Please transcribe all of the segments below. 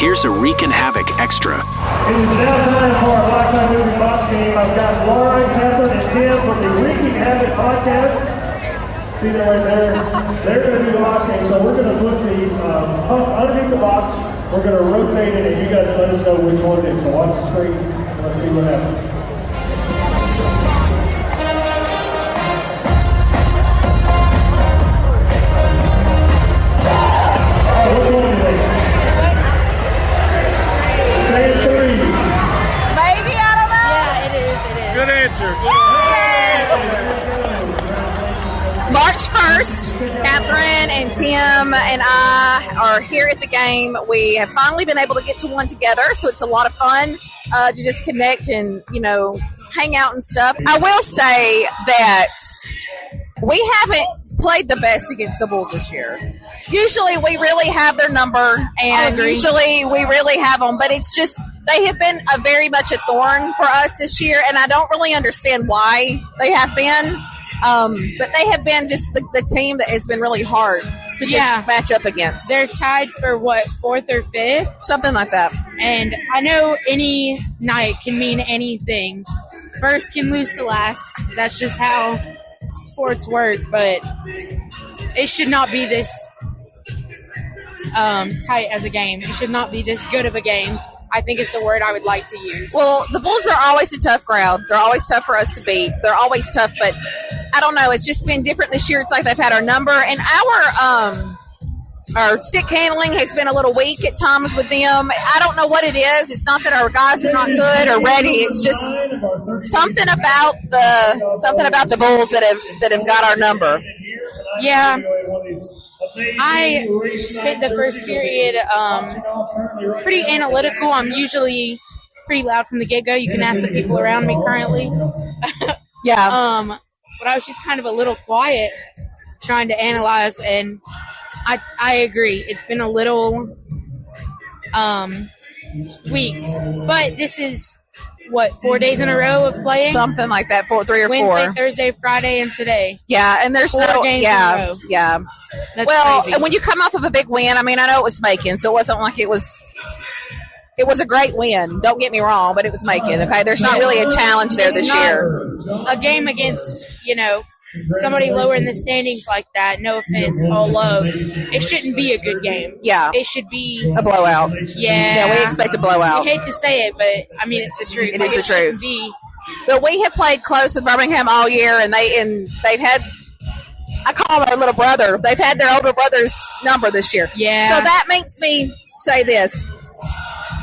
Here's a Reekin Havoc Extra. It is now time for our Lifetime Movie Box game. I've got Laura, Catherine, and Tim from the Reekin Havoc podcast. See them right there? They're going to do the box game. So we're going to put the pump underneath the box. We're going to rotate it, and you guys let us know which one it is. So watch the screen, and let's see what happens. Which one is it? Say three. Maybe, I don't know. Yeah, it is. Good answer. March 1st, Catherine and Tim and I are here at the game. We have finally been able to get to one together, so it's a lot of fun to just connect and, hang out and stuff. I will say that we haven't played the best against the Bulls this year. Usually we really have their number, and usually we really have them, but it's just they have been very much a thorn for us this year, and I don't really understand why they have been. But they have been just the team that has been really hard to just match up against. They're tied for, 4th or 5th? Something like that. And I know any night can mean anything. First can lose to last. That's just how sports work, but it should not be this tight as a game. It should not be this good of a game. I think it's the word I would like to use. Well, the Bulls are always a tough crowd. They're always tough for us to beat. They're always tough, but I don't know. It's just been different this year. It's like they've had our number, and our stick handling has been a little weak at times with them. I don't know what it is. It's not that our guys are not good or ready. It's just something about the Bulls that have got our number. Yeah. I spent the first period pretty analytical. I'm usually pretty loud from the get-go. You can ask the people around me currently. Yeah. But I was just kind of a little quiet trying to analyze, and I agree. It's been a little weak. But this is, 4 days in a row of playing? Something like that, 3 or 4. Wednesday, Thursday, Friday, and today. Yeah, and there's 4 games in a row. Yeah. That's crazy. And when you come off of a big win, I know it was Macon, so it wasn't like it was a great win. Don't get me wrong, but it was Macon. Okay, there's not really a challenge there this year. A game against, somebody lower in the standings like that, no offense, all love, it shouldn't be a good game. Yeah. It should be a blowout. Yeah, we expect a blowout. I hate to say it, but it's the truth. It is the truth. Be. But we have played close with Birmingham all year, and they've had, I call them our little brother. They've had their older brother's number this year. Yeah. So that makes me say this.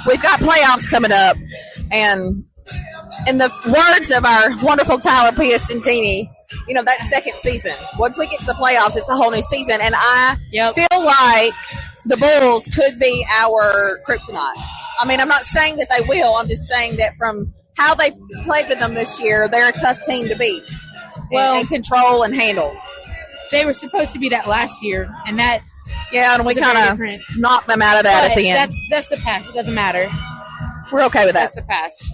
We've got playoffs coming up, and in the words of our wonderful Tyler Piacentini, that second season. Once we get to the playoffs, it's a whole new season, and I feel like the Bulls could be our kryptonite. I'm not saying that they will. I'm just saying that from how they've played with them this year, they're a tough team to beat and control and handle. They were supposed to be that last year, and that and we kind of knocked them out of that at the end. That's the past. It doesn't matter. We're okay with that. That's the past.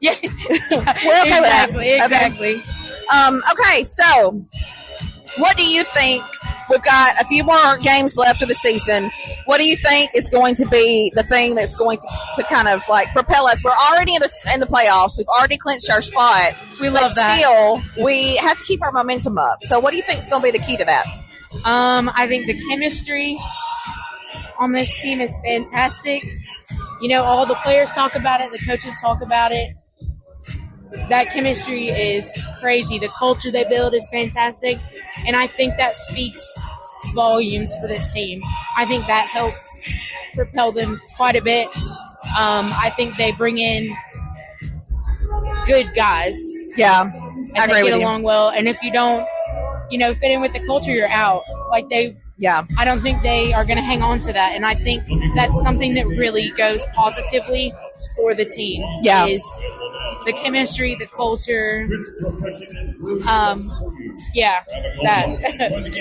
Yeah. We're okay with that. Exactly. Okay, so what do you think? We've got a few more games left of the season. What do you think is going to be the thing that's going to kind of propel us? We're already in the playoffs. We've already clinched our spot. We love that. Still, we have to keep our momentum up. So what do you think is going to be the key to that? I think the chemistry on this team is fantastic. All the players talk about it. The coaches talk about it. That chemistry is crazy. The culture they build is fantastic. And I think that speaks volumes for this team. I think that helps propel them quite a bit. I think they bring in good guys. Yeah, I agree they with get you. along well. And if you don't, fit in with the culture, you're out. I don't think they are going to hang on to that. And I think that's something that really goes positively for the team. Yeah. Is the chemistry, the culture. Yeah, that.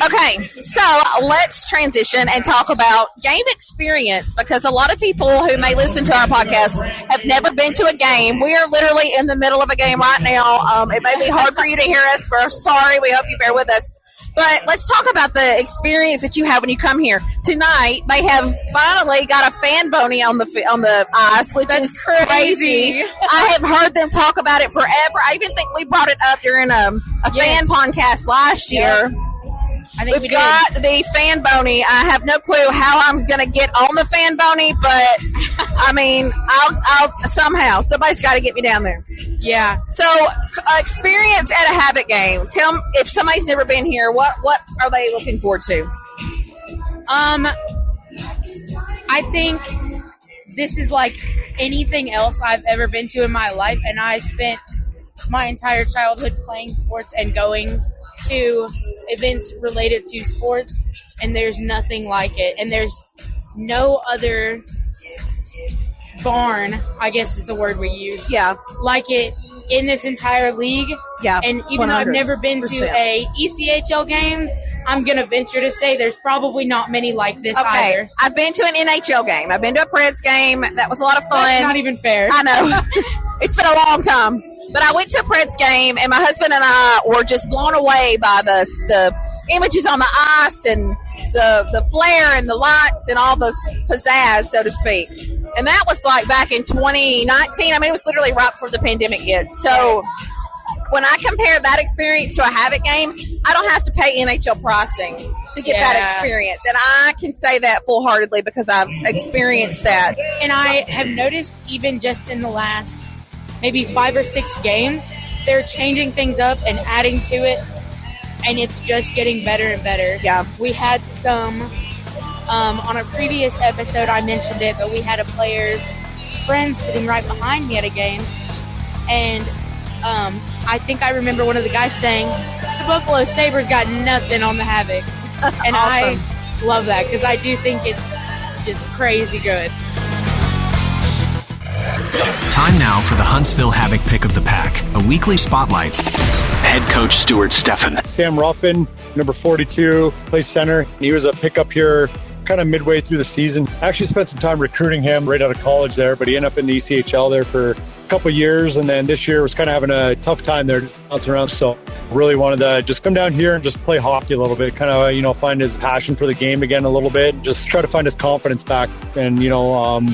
Okay, so let's transition and talk about game experience, because a lot of people who may listen to our podcast have never been to a game. We are literally in the middle of a game right now. It may be hard for you to hear us. We're sorry. We hope you bear with us. But let's talk about the experience that you have when you come here. Tonight, they have finally got a fan bony on the ice, which is crazy. I have heard them talk about it forever. I even think we brought it up during a fan podcast last year. I think We've got the fan bony. I have no clue how I'm going to get on the fan bony, but I mean, I'll somehow. Somebody's got to get me down there. Yeah. So, experience at a Havoc game. Tell them, if somebody's never been here, what are they looking forward to? I think this is like anything else I've ever been to in my life, and I spent my entire childhood playing sports and going to events related to sports, and there's nothing like it. And there's no other barn, I guess is the word we use, like it in this entire league. Yeah. And even though I've never been to a ECHL game, I'm going to venture to say there's probably not many like this either. I've been to an NHL game. I've been to a Preds game. That was a lot of fun. That's not even fair. I know. It's been a long time. But I went to a Preds game, and my husband and I were just blown away by the images on the ice and the flare and the lights and all the pizzazz, so to speak. And that was like back in 2019. I mean, it was literally right before the pandemic hit. So when I compare that experience to a Havoc game, I don't have to pay NHL pricing to get that experience. And I can say that full-heartedly because I've experienced that. And I have noticed even just in the last maybe 5 or 6 games, they're changing things up and adding to it, and it's just getting better and better. Yeah. We had some, on a previous episode I mentioned it, but we had a player's friend sitting right behind me at a game, and I think I remember one of the guys saying, the Buffalo Sabres got nothing on the Havoc. And Awesome. I love that because I do think it's just crazy good. Time now for the Huntsville Havoc Pick of the Pack, a weekly spotlight. Head coach Stuart Steffen. Sam Ruffin, number 42, plays center. He was a pickup here kind of midway through the season. I actually spent some time recruiting him right out of college there, but he ended up in the ECHL there for a couple of years, and then this year was kind of having a tough time there bouncing around. So really wanted to just come down here and just play hockey a little bit, kind of, find his passion for the game again a little bit, and just try to find his confidence back. And,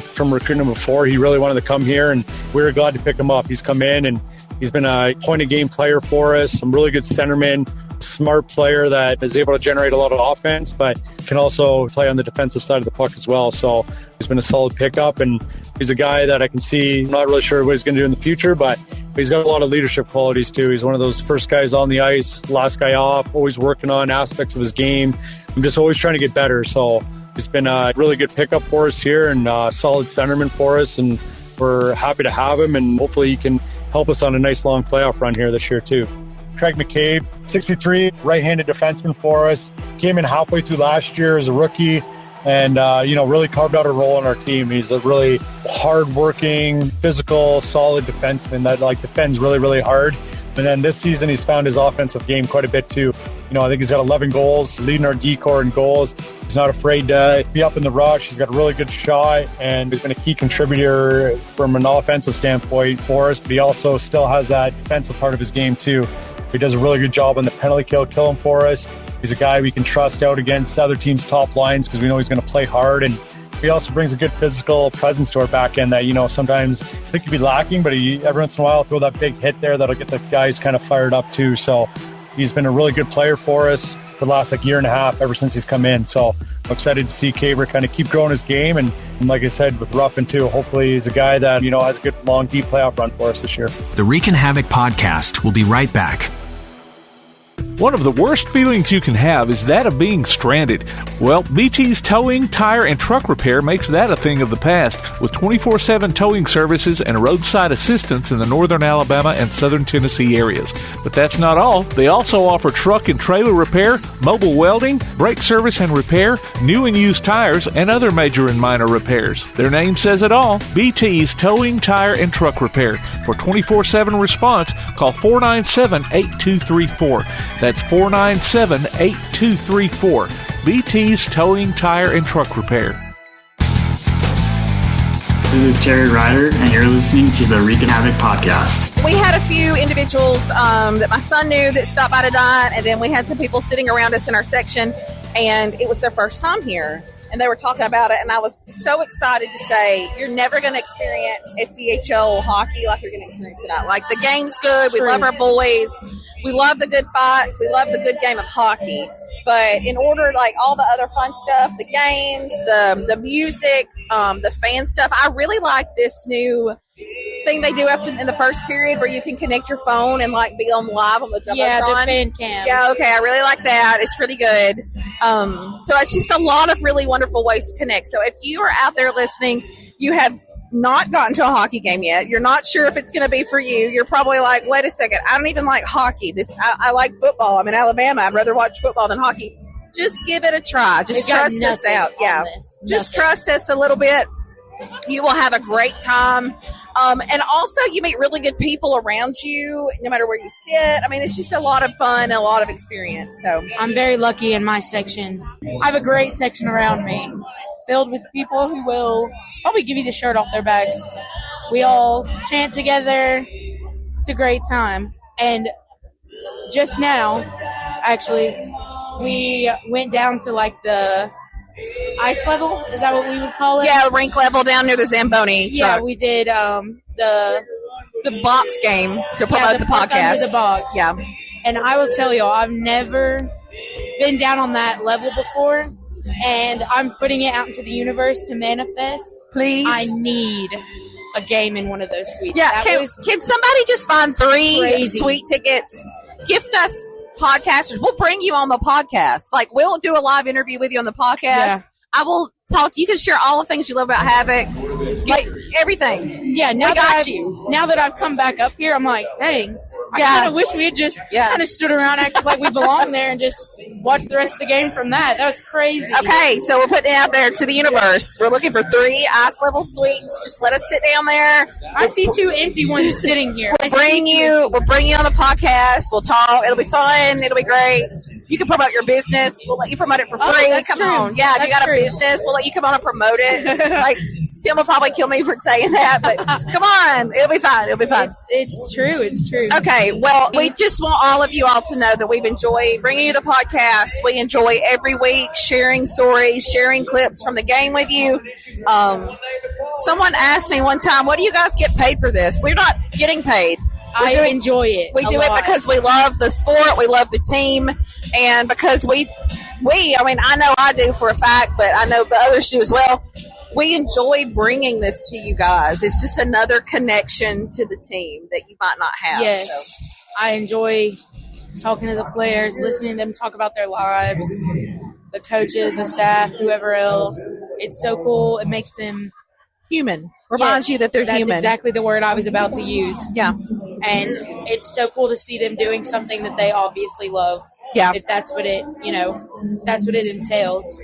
from recruiting him before, he really wanted to come here, and we were glad to pick him up. He's come in, and he's been a point-of-game player for us, some really good centerman, smart player that is able to generate a lot of offense, but can also play on the defensive side of the puck as well. So he's been a solid pickup, and he's a guy that I can see. I'm not really sure what he's going to do in the future, but he's got a lot of leadership qualities too. He's one of those first guys on the ice, last guy off, always working on aspects of his game. I'm just always trying to get better. So he's been a really good pickup for us here, and a solid centerman for us, and we're happy to have him, and hopefully he can help us on a nice long playoff run here this year too. Craig McCabe, 63, right-handed defenseman for us. Came in halfway through last year as a rookie, and really carved out a role on our team. He's a really hard-working, physical, solid defenseman that defends really, really hard. And then this season, he's found his offensive game quite a bit too. I think he's got 11 goals, leading our D-corps in goals. He's not afraid to be up in the rush. He's got a really good shot, and he's been a key contributor from an offensive standpoint for us, but he also still has that defensive part of his game too. He does a really good job on the penalty killing for us. He's a guy we can trust out against other teams' top lines because we know he's going to play hard, and he also brings a good physical presence to our back end that, sometimes I think he'd be lacking, but he every once in a while throw that big hit there that'll get the guys kind of fired up too. So he's been a really good player for us for the last year and a half ever since he's come in. So I'm excited to see Caver kind of keep growing his game, and like I said, with Ruffin too, hopefully he's a guy that, has a good long, deep playoff run for us this year. The Reekin Havoc podcast will be right back. One of the worst feelings you can have is that of being stranded. Well, BT's Towing, Tire, and Truck Repair makes that a thing of the past, with 24/7 towing services and roadside assistance in the northern Alabama and southern Tennessee areas. But that's not all. They also offer truck and trailer repair, mobile welding, brake service and repair, new and used tires, and other major and minor repairs. Their name says it all. BT's Towing, Tire, and Truck Repair. For 24/7 response, call 497-8234. That's 497-8234. BT's Towing, Tire, and Truck Repair. This is Terry Ryder, and you're listening to the Reekin Havoc podcast. We had a few individuals that my son knew that stopped by tonight, and then we had some people sitting around us in our section, and it was their first time here. And they were talking about it, and I was so excited to say, you're never going to experience SBHL hockey like you're going to experience tonight. Like, the game's good. We love our boys. We love the good fights. We love the good game of hockey. But in order, like, all the other fun stuff, the games, the music, the fan stuff, I really like this new thing they do in the first period where you can connect your phone and, like, be on live on the Jumbotron. Yeah, the fan cam. Yeah, okay, I really like that. It's pretty good. So it's just a lot of really wonderful ways to connect. So if you are out there listening, you have not gotten to a hockey game yet, you're not sure if it's going to be for you, you're probably like, wait a second, I don't even like hockey. I like football. I'm in Alabama. I'd rather watch football than hockey. Just give it a try. Just trust us out. Yeah. Just trust us a little bit. You will have a great time. And also you meet really good people around you, no matter where you sit. I mean, it's just a lot of fun and a lot of experience. So I'm very lucky in my section. I have a great section around me, filled with people who will probably give you the shirt off their backs. We all chant together. It's a great time. And just now, actually, we went down to, like, the ice level. Is that what we would call it? Yeah, rink level down near the Zamboni truck. Yeah, we did the box game to promote the podcast. Under the box. Yeah. And I will tell y'all, I've never been down on that level before, and I'm putting it out into the universe to manifest. Please. I need a game in one of those suites. Yeah, can somebody just find 3 suite tickets? Gift us podcasters. We'll bring you on the podcast. Like, we'll do a live interview with you on the podcast. Yeah. I will talk to you. You can share all the things you love about Havoc. Like, everything. Yeah, now that I've come back up here, I'm like, dang. I kind of wish we had just kind of stood around, acted like we belong there, and just watched the rest of the game from that. That was crazy. Okay, so we're putting it out there to the universe. We're looking for 3 ice level suites. Just let us sit down there. I see 2 empty ones sitting here. We'll bring you on the podcast. We'll talk. It'll be fun. It'll be great. You can promote your business. We'll let you promote it for free. Come on. Yeah, if you got a business, we'll let you come on and promote it. Like, Tim will probably kill me for saying that, but come on. It'll be fine. It'll be fine. It's true. It's true. Okay, well, we just want all of you all to know that we've enjoyed bringing you the podcast. We enjoy every week sharing stories, sharing clips from the game with you. Someone asked me one time, what do you guys get paid for this? We're not getting paid. I enjoy it. We do it because we love the sport, we love the team, and because I mean, I know I do for a fact, but I know the others do as well. We enjoy bringing this to you guys. It's just another connection to the team that you might not have. Yes. So. I enjoy talking to the players, listening to them talk about their lives, the coaches, the staff, whoever else. It's so cool. It makes them human. Reminds you that they're human. That's exactly the word I was about to use. Yeah. And it's so cool to see them doing something that they obviously love. Yeah. If that's what that's what it entails.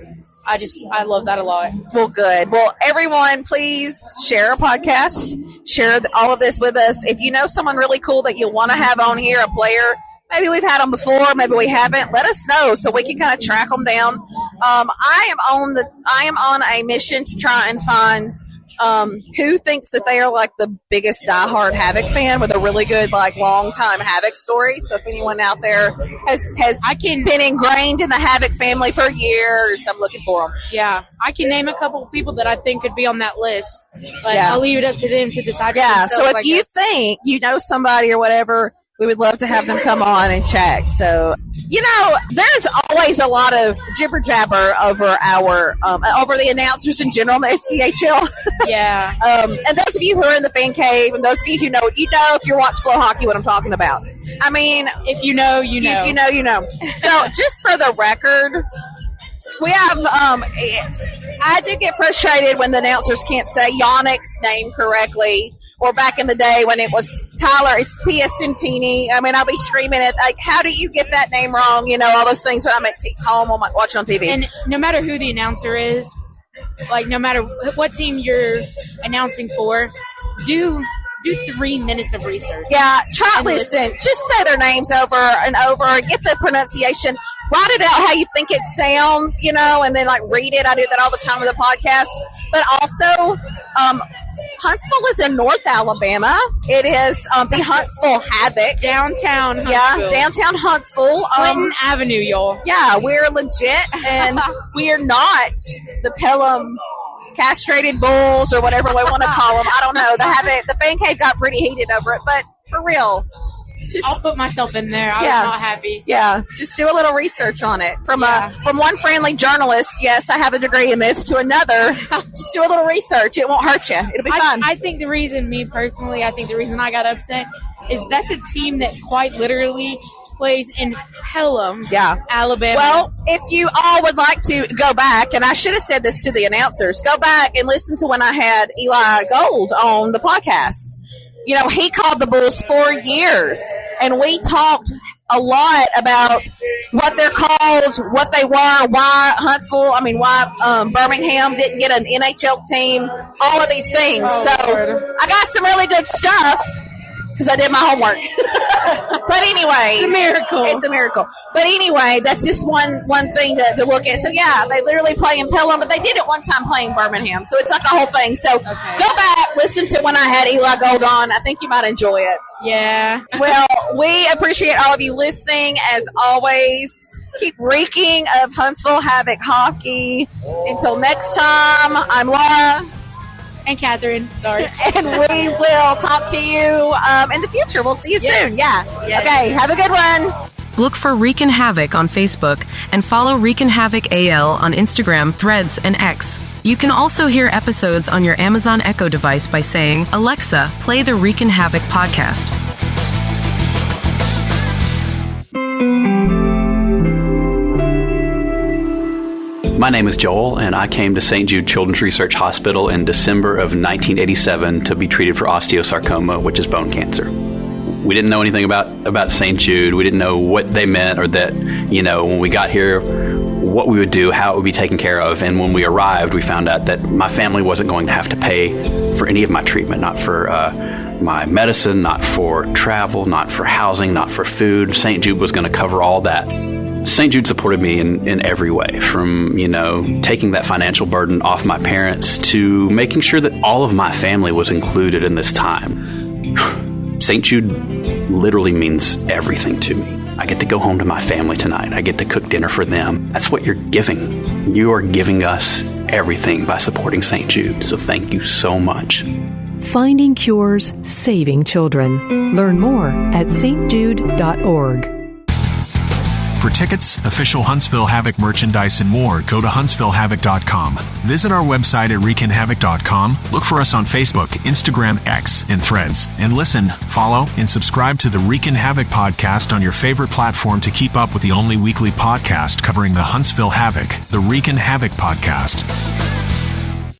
I love that a lot. Well, good. Well, everyone, please share our podcast. Share all of this with us. If you know someone really cool that you want to have on here, a player, maybe we've had them before, maybe we haven't, let us know so we can kind of track them down. I am on a mission to try and find who thinks that they are like the biggest diehard Havoc fan with a really good, like, long time Havoc story. So if anyone out there has been ingrained in the Havoc family for years, I'm looking for them. Yeah, I can name a couple of people that I think could be on that list, but I'll leave it up to them to decide. Yeah, so if you think you know somebody or whatever we would love to have them come on and chat. So, there's always a lot of jibber jabber over over the announcers in general in the SCHL. Yeah. And those of you who are in the fan cave, and those of you who know, if you watch Flow Hockey, what I'm talking about. I mean, if you know, you know. You know. So, just for the record, we have, I do get frustrated when the announcers can't say Yannick's name correctly. Or back in the day when it was Tyler, it's Pia Santini. I mean, I'll be screaming at, how do you get that name wrong? All those things when I'm at home watching on TV. And no matter who the announcer is, no matter what team you're announcing for, do 3 minutes of research. Yeah, listen. Just say their names over and over. Get the pronunciation. Write it out how you think it sounds, and then, read it. I do that all the time with the podcast. But also, Huntsville is in North Alabama. It is the Huntsville Havoc. Downtown Huntsville. Yeah, downtown Huntsville. Clinton Avenue, y'all. Yeah, we're legit, and we are not the Pelham castrated bulls or whatever we want to call them. I don't know. The fan cave got pretty heated over it, but for real. I'll put myself in there. I was not happy. Yeah, just do a little research on it. From one friendly journalist, yes, I have a degree in this, to another, just do a little research. It won't hurt you. It'll be fun. I think the reason I got upset is that's a team that quite literally plays in Pelham, Alabama. Well, if you all would like to go back, and I should have said this to the announcers, go back and listen to when I had Eli Gold on the podcast. He called the Bulls 4 years, and we talked a lot about what they're called, what they were, why why Birmingham didn't get an NHL team, all of these things. I got some really good stuff because I did my homework. But anyway. It's a miracle. It's a miracle. But anyway, that's just one thing to look at. So, yeah, they literally play in Pelham, but they did at one time play in Birmingham. So it's like a whole thing. So go back, listen to when I had Eli Gold on. I think you might enjoy it. Yeah. Well, we appreciate all of you listening. As always, keep reeking of Huntsville Havoc hockey. Until next time, I'm Laura. And Catherine, sorry. And we will talk to you in the future. We'll see you soon. Yeah. Yes. Okay, have a good one. Look for Reekin Havoc on Facebook and follow Reekin Havoc AL on Instagram, Threads, and X. You can also hear episodes on your Amazon Echo device by saying, Alexa, play the Reekin Havoc podcast. My name is Joel, and I came to St. Jude Children's Research Hospital in December of 1987 to be treated for osteosarcoma, which is bone cancer. We didn't know anything about St. Jude. We didn't know what they meant, or that, when we got here, what we would do, how it would be taken care of. And when we arrived, we found out that my family wasn't going to have to pay for any of my treatment, not for my medicine, not for travel, not for housing, not for food. St. Jude was going to cover all that. St. Jude supported me in every way, from, taking that financial burden off my parents to making sure that all of my family was included in this time. St. Jude literally means everything to me. I get to go home to my family tonight. I get to cook dinner for them. That's what you're giving. You are giving us everything by supporting St. Jude, so thank you so much. Finding cures, saving children. Learn more at stjude.org. For tickets, official Huntsville Havoc merchandise, and more, go to huntsvillehavoc.com. Visit our website at reekinhavoc.com. Look for us on Facebook, Instagram, X, and Threads. And listen, follow, and subscribe to the Reekin Havoc podcast on your favorite platform to keep up with the only weekly podcast covering the Huntsville Havoc, the Reekin Havoc podcast.